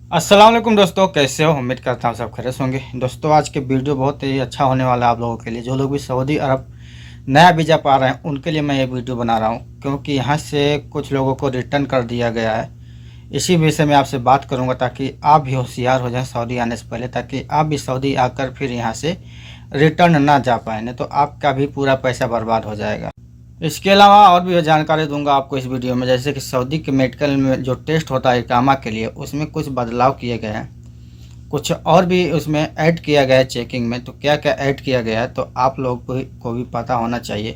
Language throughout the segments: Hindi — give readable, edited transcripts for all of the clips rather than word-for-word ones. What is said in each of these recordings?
अस्सलाम वालेकुम दोस्तों, कैसे हो? उम्मीद करता हूँ सब खैरियत होंगे। दोस्तों, आज के वीडियो बहुत ही अच्छा होने वाला है आप लोगों के लिए। जो लोग भी सऊदी अरब नया वीज़ा पा रहे हैं उनके लिए मैं ये वीडियो बना रहा हूँ, क्योंकि यहाँ से कुछ लोगों को रिटर्न कर दिया गया है। इसी विषय में आपसे बात करूँगा ताकि आप भी होशियार हो जाएं सऊदी आने से पहले, ताकि आप भी सऊदी आकर फिर यहाँ से रिटर्न ना जा पाए, नहीं तो आपका भी पूरा पैसा बर्बाद हो जाएगा। इसके अलावा और भी जानकारी दूंगा आपको इस वीडियो में, जैसे कि सऊदी के मेडिकल में जो टेस्ट होता है इकामा के लिए, उसमें कुछ बदलाव किए गए हैं, कुछ और भी उसमें ऐड किया गया है चेकिंग में। तो क्या क्या ऐड किया गया है तो आप लोगों को भी पता होना चाहिए,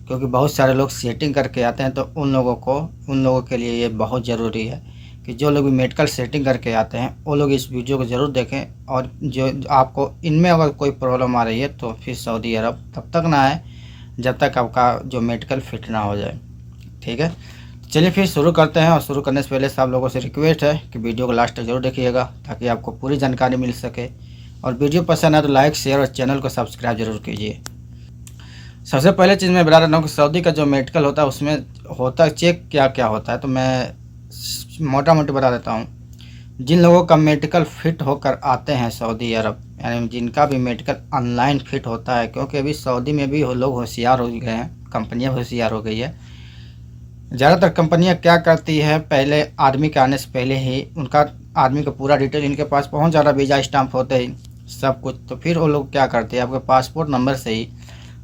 क्योंकि बहुत सारे लोग सेटिंग करके आते हैं। तो उन लोगों के लिए ये बहुत ज़रूरी है कि जो लोग भी मेडिकल सेटिंग करके आते हैं वो लोग इस वीडियो को ज़रूर देखें। और जो आपको इनमें अगर कोई प्रॉब्लम आ रही है तो फिर सऊदी अरब तब तक ना आए जब तक आपका जो मेडिकल फिट ना हो जाए। ठीक है, चलिए फिर शुरू करते हैं। और शुरू करने से पहले सब लोगों से रिक्वेस्ट है कि वीडियो को लास्ट तक जरूर देखिएगा ताकि आपको पूरी जानकारी मिल सके। और वीडियो पसंद है तो लाइक, शेयर और चैनल को सब्सक्राइब जरूर कीजिए। सबसे पहले चीज़ मैं बता रहा हूँ कि सऊदी का जो मेडिकल होता है उसमें होता चेक क्या क्या होता है, तो मैं मोटा मोटी बता देता हूँ। जिन लोगों का मेडिकल फिट होकर आते हैं सऊदी अरब, यानी जिनका भी मेडिकल ऑनलाइन फिट होता है, क्योंकि अभी सऊदी में भी लोग होशियार हो गए हैं, कंपनियां होशियार हो गई है। ज़्यादातर कंपनियां क्या करती है, पहले आदमी के आने से पहले ही उनका आदमी का पूरा डिटेल इनके पास पहुंच जा रहा है, वीज़ा स्टाम्प होते ही सब कुछ। तो फिर वो लोग क्या करते हैं, आपके पासपोर्ट नंबर से ही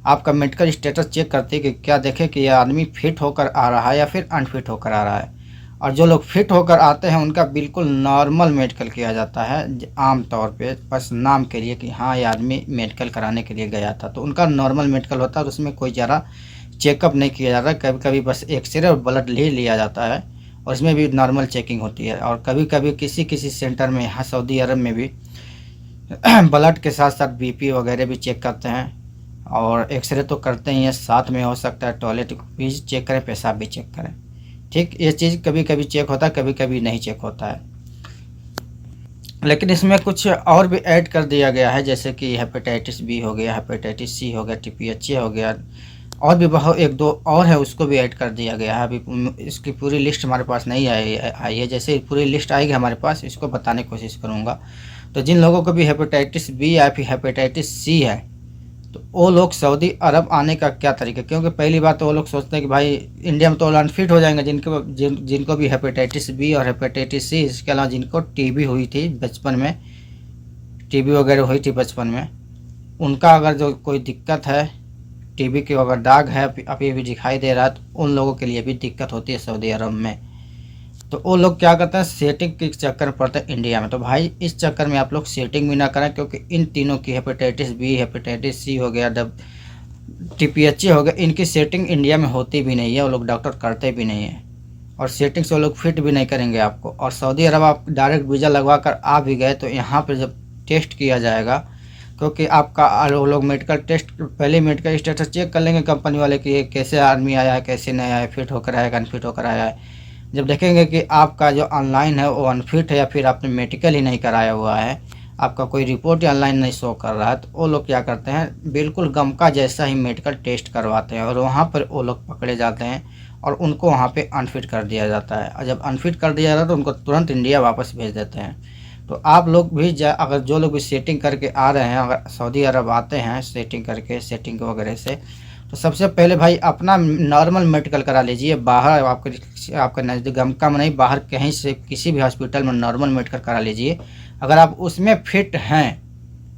आपका मेडिकल स्टेटस चेक करते हैं कि क्या देखें कि यह आदमी फिट होकर आ रहा है या फिर अनफिट होकर आ रहा है। और जो लोग फिट होकर आते हैं उनका बिल्कुल नॉर्मल मेडिकल किया जाता है, आम तौर पे बस नाम के लिए कि हाँ ये आदमी मेडिकल कराने के लिए गया था, तो उनका नॉर्मल मेडिकल होता है। तो उसमें कोई ज़्यादा चेकअप नहीं किया जाता, कभी कभी बस एक्सरे और ब्लड ले लिया जाता है, और इसमें भी नॉर्मल चेकिंग होती है। और कभी कभी किसी किसी सेंटर में यहाँ सऊदी अरब में भी ब्लड के साथ साथ बीपी वगैरह भी चेक करते हैं, और एक्सरे तो करते ही हैं, साथ में हो सकता है टॉयलेट भी चेक करें, पेशाब भी चेक करें। ठीक, ये चीज़ कभी कभी चेक होता है, कभी कभी नहीं चेक होता है। लेकिन इसमें कुछ और भी ऐड कर दिया गया है, जैसे कि हेपेटाइटिस बी हो गया, हेपेटाइटिस सी हो गया, टीपीएचए हो गया, और भी बहुत एक दो और है, उसको भी ऐड कर दिया गया है। अभी इसकी पूरी लिस्ट हमारे पास नहीं आई है, जैसे पूरी लिस्ट आएगी हमारे पास इसको बताने की कोशिश करूँगा। तो जिन लोगों को भी हेपेटाइटिस बी या फिर हेपेटाइटिस सी है, तो वो लोग सऊदी अरब आने का क्या तरीका, क्योंकि पहली बात तो वो लोग सोचते हैं कि भाई इंडिया में तो अनफिट हो जाएंगे। जिनको भी हेपेटाइटिस बी और हेपेटाइटिस सी, इसके अलावा जिनको टीबी हुई थी बचपन में, टीबी वगैरह हुई थी बचपन में, उनका अगर जो कोई दिक्कत है, टीबी के अगर दाग है अभी भी दिखाई दे रहा है, तो उन लोगों के लिए भी दिक्कत होती है सऊदी अरब में। तो वो लोग क्या करते हैं, सेटिंग के चक्कर में पड़ते हैं इंडिया में। तो भाई इस चक्कर में आप लोग सेटिंग भी ना करें, क्योंकि इन तीनों की हेपेटाइटिस बी, हेपेटाइटिस सी हो गया, टीपीएचए हो गया, इनकी सेटिंग इंडिया में होती भी नहीं है, वो लोग डॉक्टर करते भी नहीं है, और सेटिंग से वो लोग फिट भी नहीं करेंगे आपको। और सऊदी अरब आप डायरेक्ट वीज़ा लगवा कर आ भी गए तो यहाँ पर जब टेस्ट किया जाएगा, क्योंकि आपका वो लोग मेडिकल टेस्ट पहले मेडिकल स्टेटस चेक कर लेंगे कंपनी वाले कि ये कैसे आदमी आया है, कैसे नहीं आया है, फिट होकर आया है, अनफिट होकर आया है। जब देखेंगे कि आपका जो ऑनलाइन है वो अनफिट है, या फिर आपने मेडिकल ही नहीं कराया हुआ है, आपका कोई रिपोर्ट ही ऑनलाइन नहीं शो कर रहा है, तो वो लोग क्या करते हैं, बिल्कुल गम का जैसा ही मेडिकल टेस्ट करवाते हैं, और वहाँ पर वो लोग पकड़े जाते हैं और उनको वहाँ पे अनफिट कर दिया जाता है। और जब अनफिट कर दिया जाता है तो उनको तुरंत इंडिया वापस भेज देते हैं। तो आप लोग भी अगर जो लोग भी सेटिंग करके आ रहे हैं, अगर सऊदी अरब आते हैं सेटिंग करके, सेटिंग वगैरह से, तो सबसे पहले भाई अपना नॉर्मल मेडिकल करा लीजिए। बाहर आपके नज़दीक गमका में नहीं, बाहर कहीं से किसी भी हॉस्पिटल में नॉर्मल मेडिकल करा लीजिए। अगर आप उसमें फिट हैं,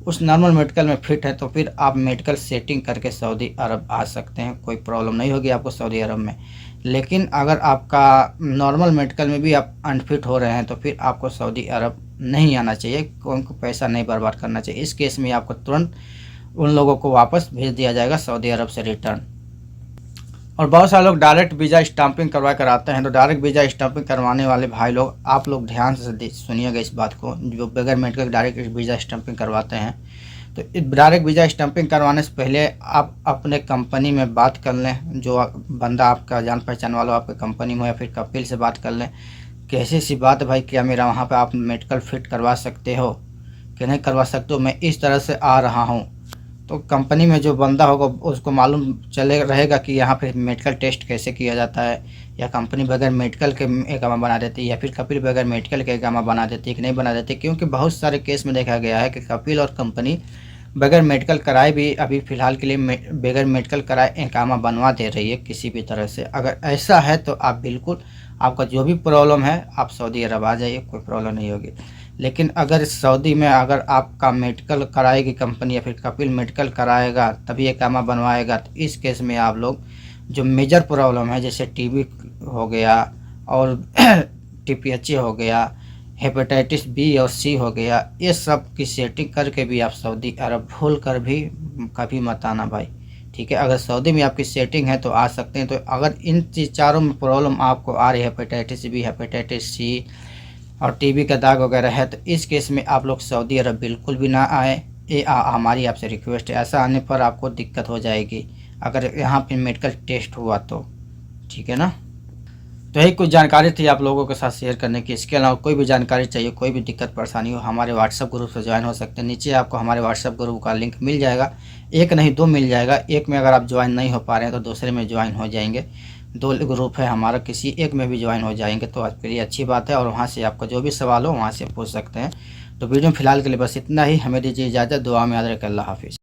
उस नॉर्मल मेडिकल में फिट है, तो फिर आप मेडिकल सेटिंग करके सऊदी अरब आ सकते हैं, कोई प्रॉब्लम नहीं होगी आपको सऊदी अरब में। लेकिन अगर आपका नॉर्मल मेडिकल में भी आप अनफिट हो रहे हैं तो फिर आपको सऊदी अरब नहीं आना चाहिए, उनको पैसा नहीं बर्बाद करना चाहिए। इस केस में आपको तुरंत उन लोगों को वापस भेज दिया जाएगा सऊदी अरब से रिटर्न। और बहुत सारे लोग डायरेक्ट वीज़ा स्टाम्पिंग करवा कर आते हैं। तो डायरेक्ट वीज़ा स्टाम्पिंग करवाने वाले भाई लोग, आप लोग ध्यान से सुनिएगा इस बात को, जो बगैर मेडिकल डायरेक्ट वीज़ा स्टाम्पिंग करवाते हैं, तो डायरेक्ट वीज़ा स्टाम्पिंग करवाने से पहले आप अपने कंपनी में बात कर लें, जो बंदा आपका जान पहचान वाला आपके कंपनी में, या फिर कपिल से बात कर लें कि ऐसी सी बात है भाई, क्या मेरा वहाँ पे आप मेडिकल फिट करवा सकते हो कि नहीं करवा सकते हो, मैं इस तरह से आ रहा हूँ। तो कंपनी में जो बंदा होगा उसको मालूम चले रहेगा कि यहाँ पे मेडिकल टेस्ट कैसे किया जाता है, या कंपनी बगैर मेडिकल के एकामा बना देती है, या फिर कपिल बगैर मेडिकल के एकामा बना देती है कि नहीं बना देती, क्योंकि बहुत सारे केस में देखा गया है कि कपिल और कंपनी बगैर मेडिकल कराए भी अभी फ़िलहाल के लिए बगैर मेडिकल कराए एकामा बनवा दे रही है किसी भी तरह से। अगर ऐसा है तो आप बिल्कुल, आपका जो भी प्रॉब्लम है आप सऊदी अरब आ जाइए, कोई प्रॉब्लम नहीं होगी। लेकिन अगर सऊदी में अगर आपका मेडिकल कराएगी कंपनी या फिर कपिल मेडिकल कराएगा तभी एकामा बनवाएगा, तो इस केस में आप लोग जो मेजर प्रॉब्लम है जैसे टीबी हो गया और टीपीएचए हो गया, हेपेटाइटिस बी और सी हो गया, ये सब की सेटिंग करके भी आप सऊदी अरब भूल कर भी कभी मत आना भाई, ठीक है। अगर सऊदी में आपकी सेटिंग है तो आ सकते हैं। तो अगर इन चारों में प्रॉब्लम आपको आ रही है, हेपेटाइटिस बी, हेपेटाइटिस सी और टीबी का दाग वगैरह है, तो इस केस में आप लोग सऊदी अरब बिल्कुल भी ना आए। ये हमारी आपसे रिक्वेस्ट है। ऐसा आने पर आपको दिक्कत हो जाएगी अगर यहाँ पे मेडिकल टेस्ट हुआ तो, ठीक है ना। तो यही कुछ जानकारी थी आप लोगों के साथ शेयर करने की। इसके अलावा कोई भी जानकारी चाहिए, कोई भी दिक्कत परेशानी हो, हमारे व्हाट्सएप ग्रुप से ज्वाइन हो सकते हैं। नीचे आपको हमारे व्हाट्सएप ग्रुप का लिंक मिल जाएगा, एक नहीं दो मिल जाएगा। एक में अगर आप ज्वाइन नहीं हो पा रहे हैं तो दूसरे में ज्वाइन हो जाएंगे। 2 ग्रुप है हमारा, किसी एक में भी ज्वाइन हो जाएंगे तो आपके लिए अच्छी बात है, और वहाँ से आपका जो भी सवाल हो वहाँ से पूछ सकते हैं। तो वीडियो में फ़िलहाल के लिए बस इतना ही। हमें दीजिए इजाज़त। दुआ में याद रखें। अल्लाह हाफिज़।